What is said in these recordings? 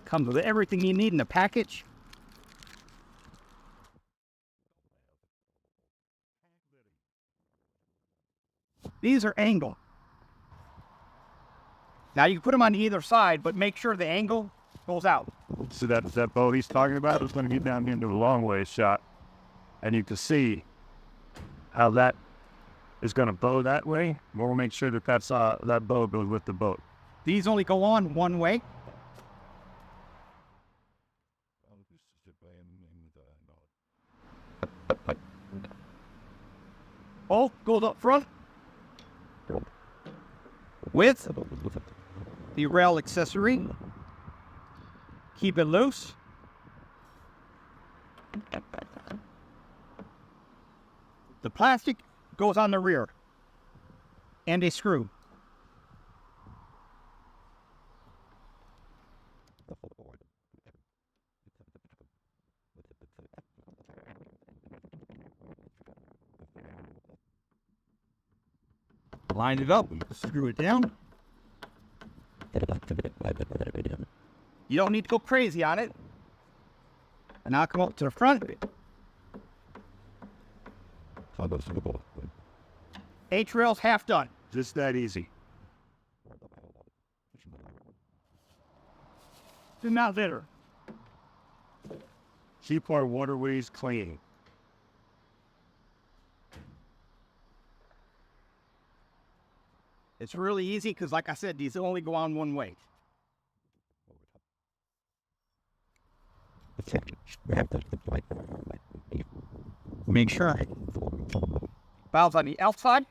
Comes with everything you need in a package. These are angle. Now you can put them on either side, but make sure the angle goes out. So that boat he's talking about is going to get down into a long ways shot, and you can see how that is going to bow that way. We'll make sure that that bow goes with the boat. These only go on one way. Bolt goes up front with the rail accessory. Keep it loose. The plastic goes on the rear and a screw. Line it up, screw it down. You don't need to go crazy on it. And now come up to the front. H-rail's half done. Just that easy. Do not litter. Keep our waterways clean. It's really easy because, like I said, these only go on one way. Make sure valves on the outside.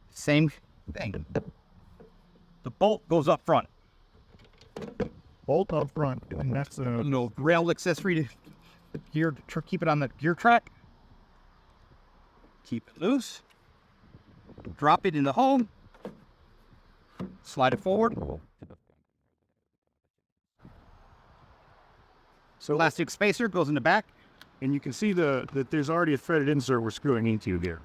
Same thing. The bolt goes up front. Bolt up front, and that's a No rail accessory to gear to keep it on the gear track. Keep it loose. Drop it in the hole. Slide it forward. So elastic spacer goes in the back. and you can see that there's already a threaded insert we're screwing into here.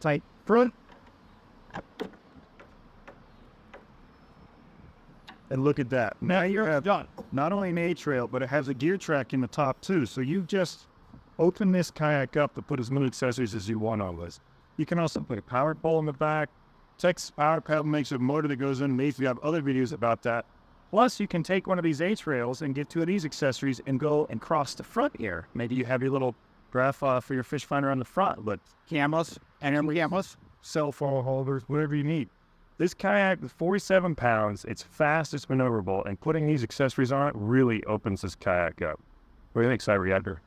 Tight front. And look at that. Now you're Done. not only an A-trail, but it has a gear track in the top too. So you just open this kayak up to put as many accessories as you want on this. You can also put a power pole in the back. Tex power pedal makes a motor that goes underneath. We have other videos about that. Plus, you can take one of these A-trails and get two of these accessories and go and cross the front here. Maybe you have your little graph for your fish finder on the front, but Cameras and cameras. cell phone holders, whatever you need. This kayak is 47 pounds. It's fast, it's maneuverable, and putting these accessories on it really opens this kayak up. What do you think, Cyber Yadder?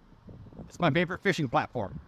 It's my favorite fishing platform.